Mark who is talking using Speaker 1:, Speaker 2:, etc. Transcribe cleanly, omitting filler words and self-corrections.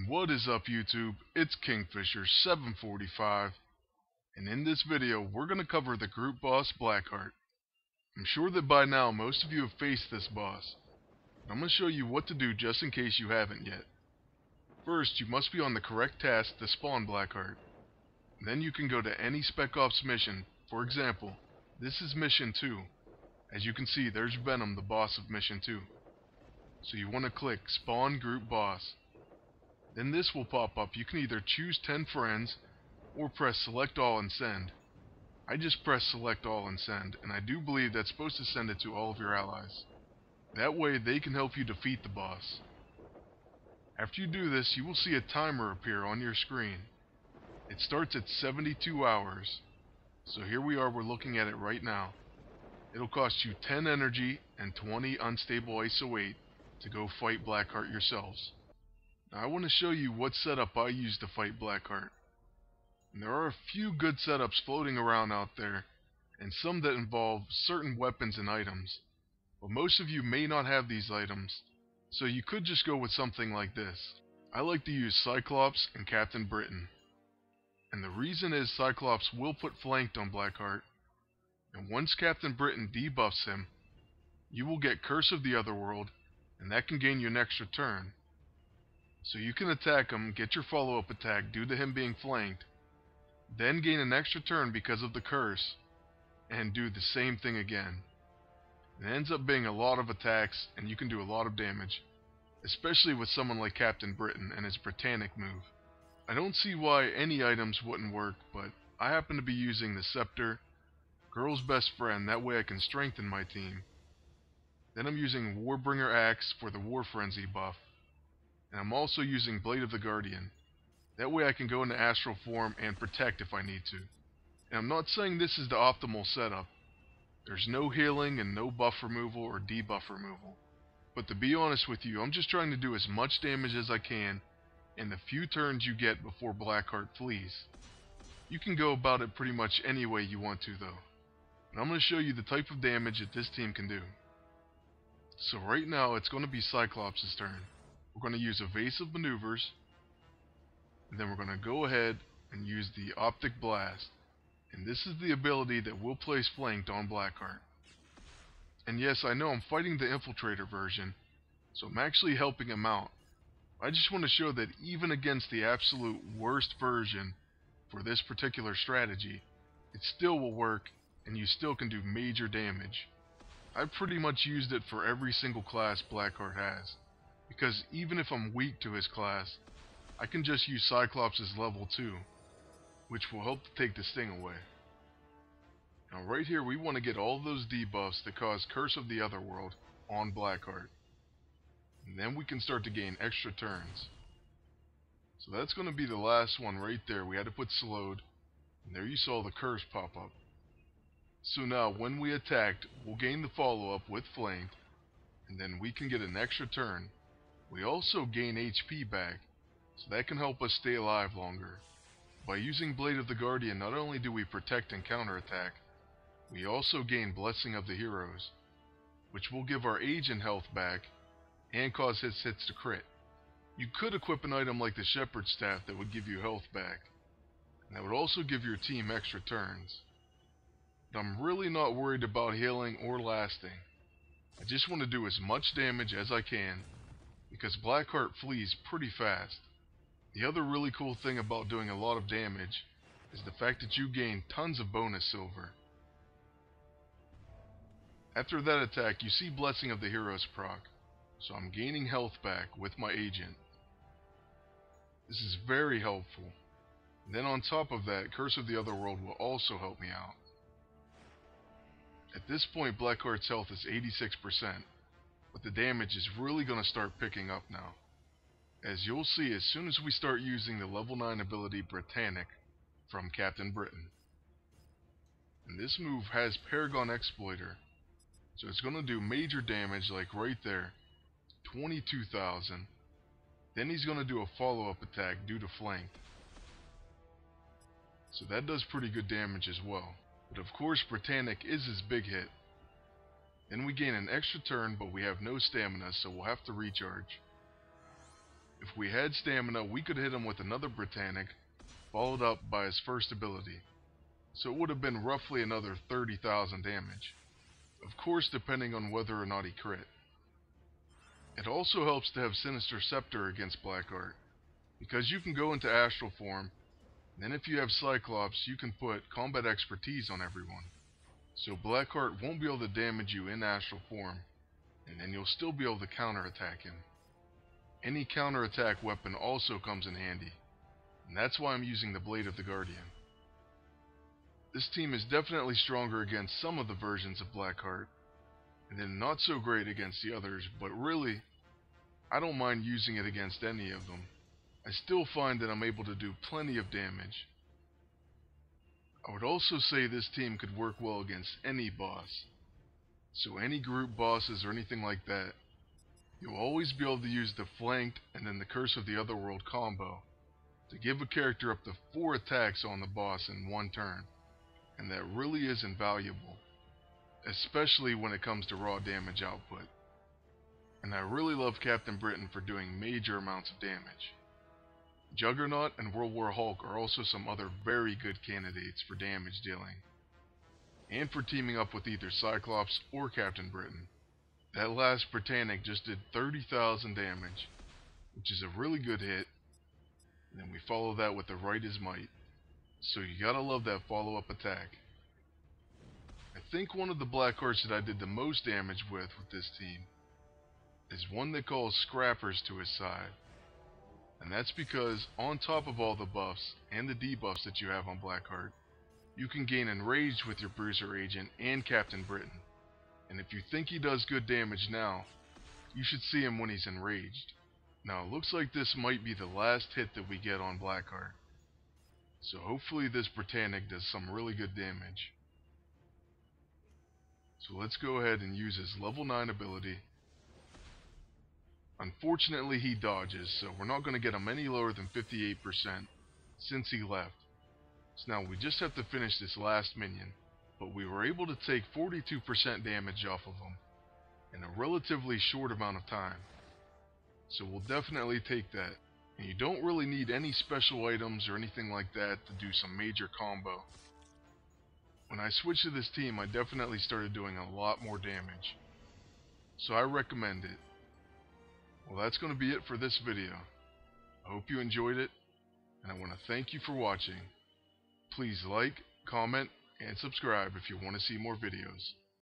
Speaker 1: What is up, YouTube? It's Kingfisher745, and in this video we're going to cover the group boss Blackheart. I'm sure that by now most of you have faced this boss, but I'm going to show you what to do just in case you haven't yet. First, you must be on the correct task to spawn Blackheart. Then you can go to any Spec Ops mission. For example, this is mission 2. As you can see, there's Venom, the boss of mission 2. So you want to click Spawn Group Boss. Then this will pop up. You can either choose 10 friends or press select all and send. I just press select all and send, and I do believe that's supposed to send it to all of your allies. That way they can help you defeat the boss. After you do this, you will see a timer appear on your screen. It starts at 72 hours. So here we are, we're looking at it right now. It'll cost you 10 energy and 20 unstable ISO 8 to go fight Blackheart yourselves. Now, I want to show you what setup I use to fight Blackheart. And there are a few good setups floating around out there, and some that involve certain weapons and items. But most of you may not have these items, so you could just go with something like this. I like to use Cyclops and Captain Britain. And the reason is Cyclops will put flanked on Blackheart, and once Captain Britain debuffs him, you will get Curse of the Otherworld, and that can gain you an extra turn. So you can attack him, get your follow-up attack due to him being flanked, then gain an extra turn because of the curse, and do the same thing again. It ends up being a lot of attacks, and you can do a lot of damage, especially with someone like Captain Britain and his Britannic move. I don't see why any items wouldn't work, but I happen to be using the Scepter, Girl's Best Friend, that way I can strengthen my team. Then I'm using Warbringer Axe for the War Frenzy buff. And I'm also using Blade of the Guardian. That way I can go into astral form and protect if I need to. And I'm not saying this is the optimal setup. There's no healing and no buff removal or debuff removal. But to be honest with you, I'm just trying to do as much damage as I can in the few turns you get before Blackheart flees. You can go about it pretty much any way you want to though. And I'm going to show you the type of damage that this team can do. So right now it's going to be Cyclops' turn. We're going to use Evasive Maneuvers, and then we're going to go ahead and use the Optic Blast. And this is the ability that will place flanked on Blackheart. And yes, I know I'm fighting the Infiltrator version, so I'm actually helping him out. I just want to show that even against the absolute worst version for this particular strategy, it still will work, and you still can do major damage. I've pretty much used it for every single class Blackheart has. Because even if I'm weak to his class, I can just use Cyclops' level 2, which will help to take the sting away. Now right here we want to get all those debuffs that cause Curse of the Otherworld on Blackheart. And then we can start to gain extra turns. So that's going to be the last one right there. We had to put slowed, and there you saw the curse pop up. So now when we attacked, we'll gain the follow-up with flanked, and then we can get an extra turn. We also gain HP back, so that can help us stay alive longer. By using Blade of the Guardian, not only do we protect and counterattack, we also gain Blessing of the Heroes, which will give our agent health back and cause his hits to crit. You could equip an item like the Shepherd's Staff that would give you health back, and that would also give your team extra turns. But I'm really not worried about healing or lasting. I just want to do as much damage as I can, because Blackheart flees pretty fast. The other really cool thing about doing a lot of damage is the fact that you gain tons of bonus silver. After that attack, you see Blessing of the Heroes proc, so I'm gaining health back with my agent. This is very helpful. And then on top of that, Curse of the Otherworld will also help me out. At this point, Blackheart's health is 86%. But the damage is really going to start picking up now. As you'll see as soon as we start using the level 9 ability Britannic from Captain Britain. And this move has Paragon Exploiter, so it's going to do major damage like right there, 22,000. Then he's going to do a follow-up attack due to flanked. So that does pretty good damage as well. But of course Britannic is his big hit. Then we gain an extra turn, but we have no stamina, so we'll have to recharge. If we had stamina, we could hit him with another Britannic, followed up by his first ability. So it would have been roughly another 30,000 damage. Of course, depending on whether or not he crit. It also helps to have Sinister Sceptre against Blackheart, because you can go into astral form, and then if you have Cyclops, you can put combat expertise on everyone. So Blackheart won't be able to damage you in astral form, and then you'll still be able to counterattack him. Any counterattack weapon also comes in handy, and that's why I'm using the Blade of the Guardian. This team is definitely stronger against some of the versions of Blackheart, and then not so great against the others, but really, I don't mind using it against any of them. I still find that I'm able to do plenty of damage. I would also say this team could work well against any boss. So any group bosses or anything like that, you'll always be able to use the flanked and then the Curse of the Otherworld combo to give a character up to 4 attacks on the boss in one turn, and that really is invaluable, especially when it comes to raw damage output. And I really love Captain Britain for doing major amounts of damage. Juggernaut and World War Hulk are also some other very good candidates for damage dealing, and for teaming up with either Cyclops or Captain Britain. That last Britannic just did 30,000 damage, which is a really good hit, and then we follow that with the Right is Might, so you gotta love that follow-up attack. I think one of the Blackhearts that I did the most damage with this team is one that calls Scrappers to his side. And that's because, on top of all the buffs and the debuffs that you have on Blackheart, you can gain Enraged with your Bruiser Agent and Captain Britain. And if you think he does good damage now, you should see him when he's enraged. Now it looks like this might be the last hit that we get on Blackheart. So hopefully this Britannic does some really good damage. So let's go ahead and use his level 9 ability. Unfortunately he dodges, so we're not going to get him any lower than 58% since he left. So now we just have to finish this last minion, but we were able to take 42% damage off of him in a relatively short amount of time. So we'll definitely take that. And you don't really need any special items or anything like that to do some major combo. When I switched to this team, I definitely started doing a lot more damage. So I recommend it. Well, that's going to be it for this video. I hope you enjoyed it, and I want to thank you for watching. Please like, comment, and subscribe if you want to see more videos.